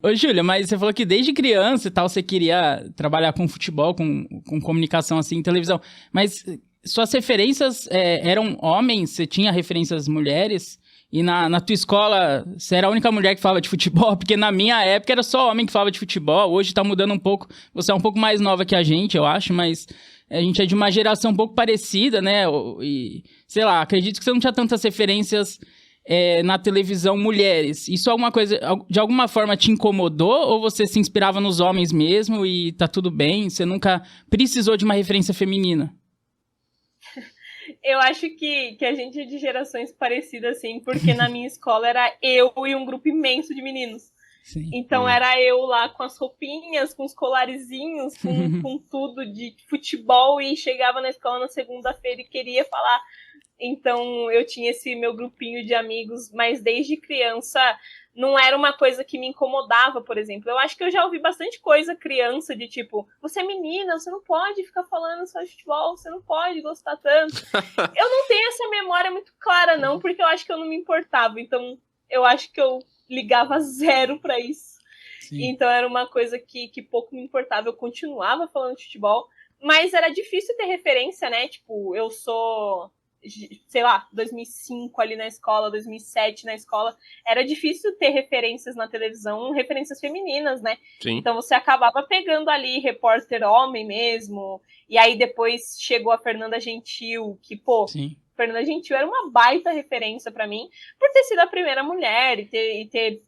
Ô, Júlia, mas você falou que desde criança e tal você queria trabalhar com futebol, com comunicação assim, televisão. Mas suas referências eram homens? Você tinha referências mulheres? E na tua escola, você era a única mulher que falava de futebol? Porque na minha época era só homem que falava de futebol. Hoje tá mudando um pouco. Você é um pouco mais nova que a gente, eu acho, mas a gente é de uma geração um pouco parecida, né? E, sei lá, acredito que você não tinha tantas referências na televisão mulheres. Isso alguma coisa, de alguma forma te incomodou? Ou você se inspirava nos homens mesmo e tá tudo bem? Você nunca precisou de uma referência feminina? Eu acho que a gente é de gerações parecidas, assim, porque na minha escola era eu e um grupo imenso de meninos. Sim. Então era eu lá com as roupinhas, com os colarizinhos, com tudo de futebol e chegava na escola na segunda-feira e queria falar. Então eu tinha esse meu grupinho de amigos, mas desde criança não era uma coisa que me incomodava, por exemplo. Eu acho que eu já ouvi bastante coisa criança de tipo, você é menina, você não pode ficar falando só de futebol, você não pode gostar tanto. Eu não tenho essa memória muito clara, não, porque eu acho que eu não me importava. Então eu acho que eu ligava zero pra isso. Sim. Então era uma coisa que pouco me importava. Eu continuava falando de futebol, mas era difícil ter referência, né? Tipo, eu sou, sei lá, 2005 ali na escola, 2007 na escola, era difícil ter referências na televisão, referências femininas, né? Sim. Então você acabava pegando ali repórter homem mesmo, e aí depois chegou a Fernanda Gentil, que, pô, Sim. Fernanda Gentil era uma baita referência pra mim, por ter sido a primeira mulher e ter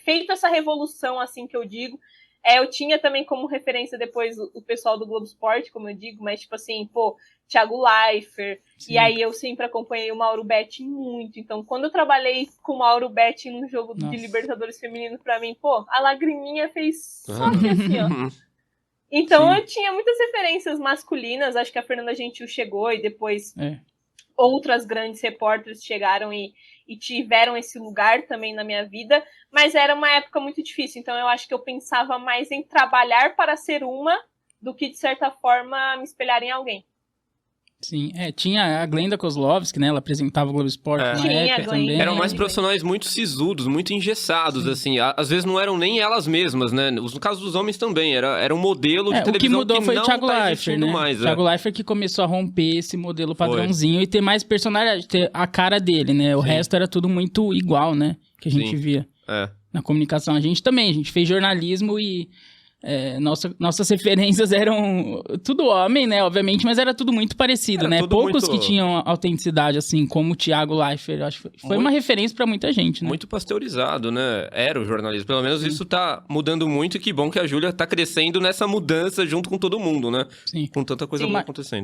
feito essa revolução, assim que eu digo. Eu tinha também como referência depois o pessoal do Globo Esporte, como eu digo, mas tipo assim, pô, Thiago Leifert, Sim. e aí eu sempre acompanhei o Mauro Betting muito. Então, quando eu trabalhei com o Mauro Betting num jogo de Libertadores feminino pra mim, pô, a lagriminha fez só que assim, ó. Então Sim. eu tinha muitas referências masculinas, acho que a Fernanda Gentil chegou e depois outras grandes repórteres chegaram e tiveram esse lugar também na minha vida, mas era uma época muito difícil, então eu acho que eu pensava mais em trabalhar para ser uma do que, de certa forma, me espelhar em alguém. Sim, tinha a Glenda Kozlovski, né? Ela apresentava o Globo Esporte na Tinha época também. Eram mais profissionais muito sisudos, muito engessados, Sim. assim. Às vezes não eram nem elas mesmas, né? No caso dos homens também, era um modelo de televisão o que mudou foi o não Thiago tá Leifert, existindo né? mais. Thiago Leifert que começou a romper esse modelo padrãozinho e ter mais personalidade, ter a cara dele, né? O resto era tudo muito igual, né? Que a gente via na comunicação. A gente fez jornalismo e nossas referências eram tudo homem, né? Obviamente, mas era tudo muito parecido, né? Poucos que tinham autenticidade, assim, como o Thiago Leifert. Acho que foi uma referência pra muita gente, né? Muito pasteurizado, né? Era o jornalismo. Pelo menos isso tá mudando muito e que bom que a Júlia tá crescendo nessa mudança junto com todo mundo, né? Sim. Com tanta coisa boa acontecendo.